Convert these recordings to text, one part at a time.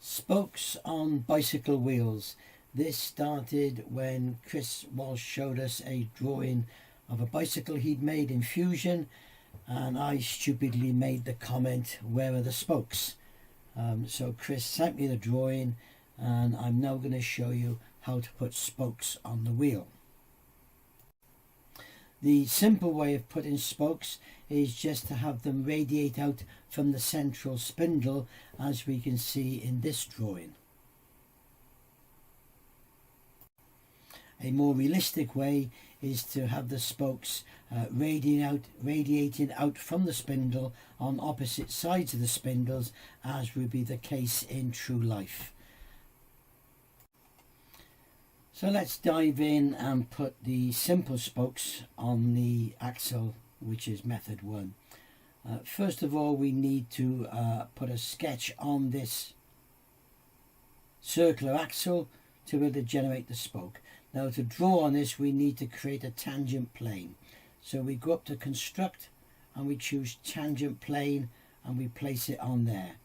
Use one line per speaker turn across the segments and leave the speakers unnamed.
Spokes on bicycle wheels. This started when Chris Walsh showed us a drawing of a bicycle he'd made in Fusion, and I stupidly made the comment, where are the spokes? So Chris sent me the drawing, and I'm now going to show you how to put spokes on the wheel. The simple way of putting spokes is just to have them radiate out from the central spindle, as we can see in this drawing. A more realistic way is to have the spokes radiating out from the spindle on opposite sides of the spindles, as would be the case in true life. So let's dive in and put the simple spokes on the axle, which is method 1. First of all, we need to put a sketch on this circular axle to be able to generate the spoke. Now, to draw on this, we need to create a tangent plane. So we go up to construct and we choose tangent plane and we place it on there.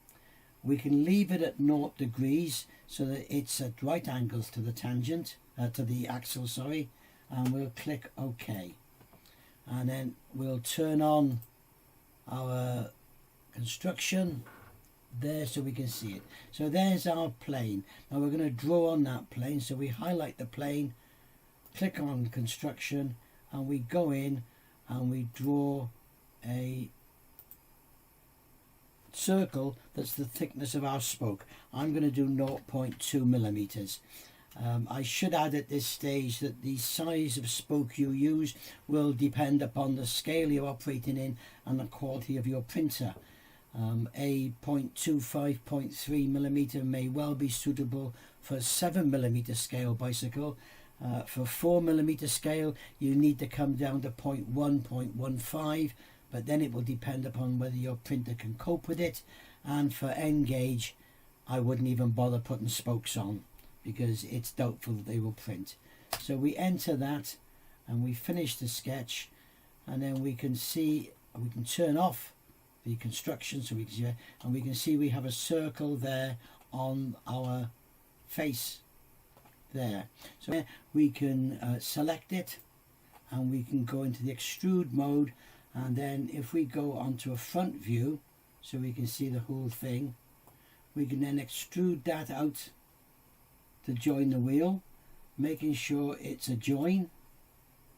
We can leave it at 0 degrees so that it's at right angles to the tangent, to the axle, sorry, and we'll click OK. And then we'll turn on our construction there so we can see it. So there's our plane. Now we're going to draw on that plane, so we highlight the plane, click on construction, and we go in and we draw a circle that's the thickness of our spoke. I'm going to do 0.2 millimeters. I should add at this stage that the size of spoke you use will depend upon the scale you're operating in and the quality of your printer. A 0.25, 0.3 millimeter may well be suitable for a 7 millimeter scale bicycle. For 4 millimeter scale, you need to come down to 0.1, 0.15, but then it will depend upon whether your printer can cope with it. And for N gauge, I wouldn't even bother putting spokes on, because it's doubtful that they will print. So we enter that and we finish the sketch, and then we can see, we can turn off the construction so we can, and we can see we have a circle there on our face there. So we can select it and we can go into the extrude mode, and then if we go onto a front view so we can see the whole thing, we can then extrude that out to join the wheel, making sure it's a join,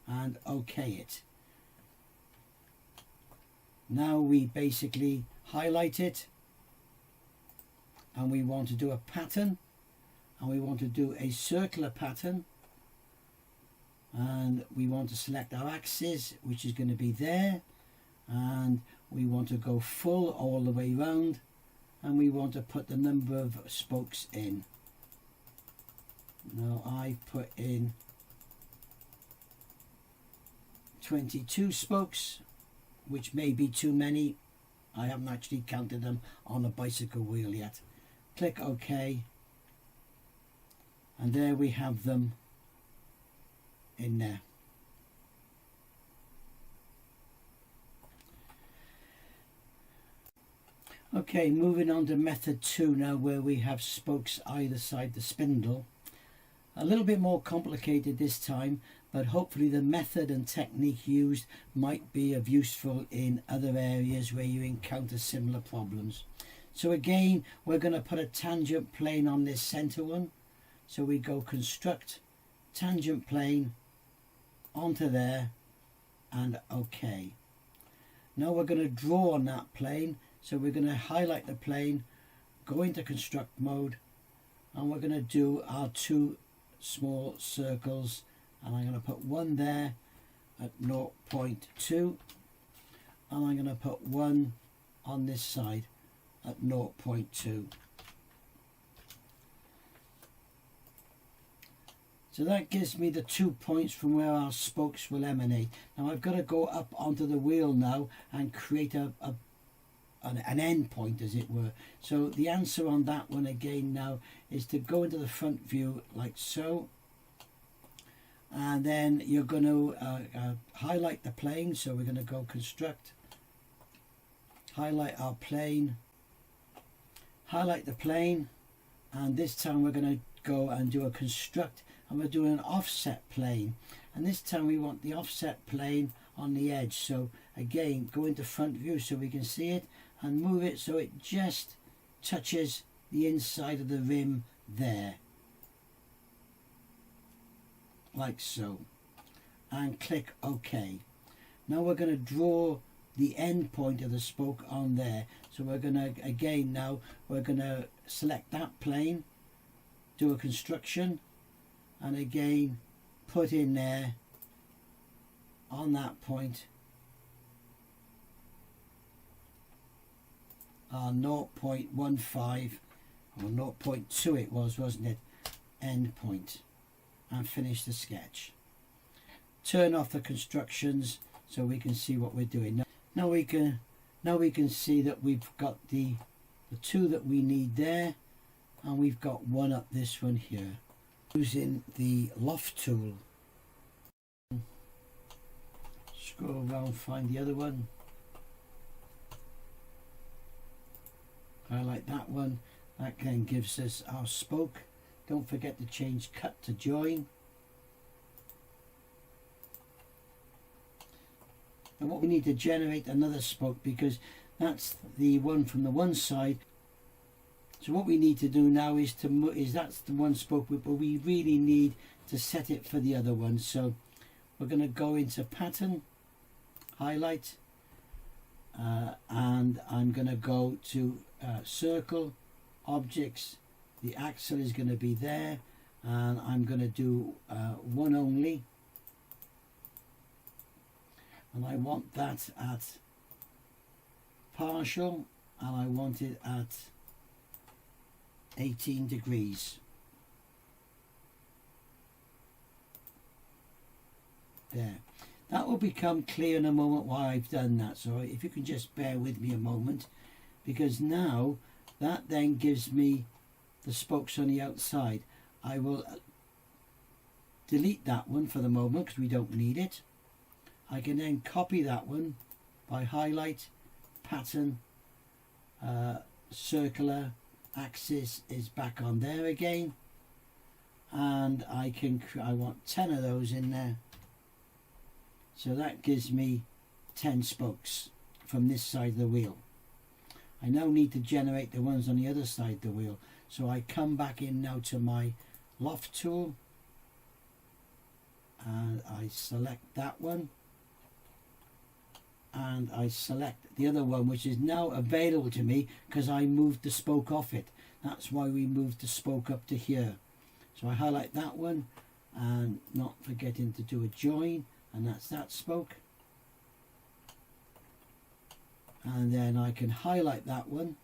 and OK it. Now we basically highlight it, and we want to do a pattern, and we want to do a circular pattern, and we want to select our axis, which is going to be there, and we want to go full all the way round, and we want to put the number of spokes in. Now I put in 22 spokes, which may be too many. I haven't actually counted them on a bicycle wheel yet. Click OK, and there we have them in there. Okay, moving on to method 2 now, where we have spokes either side the spindle. A little bit more complicated this time, but hopefully the method and technique used might be of useful in other areas where you encounter similar problems. So again, we're going to put a tangent plane on this center one. So we go construct, tangent plane, onto there, and OK. Now we're going to draw on that plane. So we're going to highlight the plane, go into construct mode, and we're going to do our 2 small circles, and I'm going to put one there at 0.2, and I'm going to put one on this side at 0.2. So that gives me the 2 points from where our spokes will emanate. Now I've got to go up onto the wheel now and create an end point, as it were. So the answer on that one again now is to go into the front view like so, and then you're going to highlight the plane. So we're going to go construct, highlight our plane, highlight the plane, and this time we're going to go and do a construct, and we're doing an offset plane, and this time we want the offset plane on the edge. So again, go into front view so we can see it, and move it so it just touches the inside of the rim there, like so, and click OK. Now we're going to draw the end point of the spoke on there. So we're going to, again, now we're going to select that plane, do a construction, and again put in there on that point our 0.15 or 0.2 it was, wasn't it, end point, and finish the sketch. Turn off the constructions so we can see what we're doing. Now we can see that we've got the two that we need there, and we've got one up this one here. Using the loft tool, scroll around, find the other one, highlight that one. That then gives us our spoke. Don't forget to change cut to join. And what we need to generate another spoke, because that's the one from the one side. So what we need to do now is that's the one spoke, but we really need to set it for the other one. So we're going to go into pattern, highlight, and I'm going to go to circle, objects. The axle is going to be there, and I'm going to do one only, and I want that at partial, and I want it at 18 degrees. There. That will become clear in a moment why I've done that, so if you can just bear with me a moment, because now that then gives me the spokes on the outside. I will delete that one for the moment because we don't need it. I can then copy that one by highlight, pattern, circular, axis is back on there again, and I want 10 of those in there, so that gives me 10 spokes from this side of the wheel. I now need to generate the ones on the other side of the wheel, so I come back in now to my loft tool, and I select that one, and I select the other one, which is now available to me because I moved the spoke off it. That's why we moved the spoke up to here. So I highlight that one, and not forgetting to do a join, and that's that spoke. And then I can highlight that one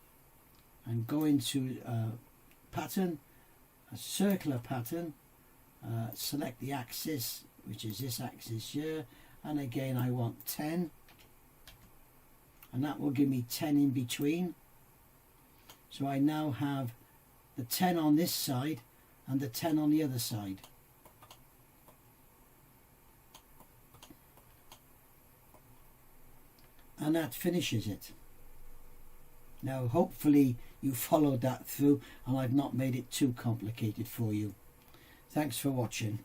and go into pattern, a circular pattern, select the axis, which is this axis here, and again I want 10, and that will give me 10 in between. So I now have the 10 on this side and the 10 on the other side. And that finishes it. Now hopefully you followed that through and I've not made it too complicated for you. Thanks for watching.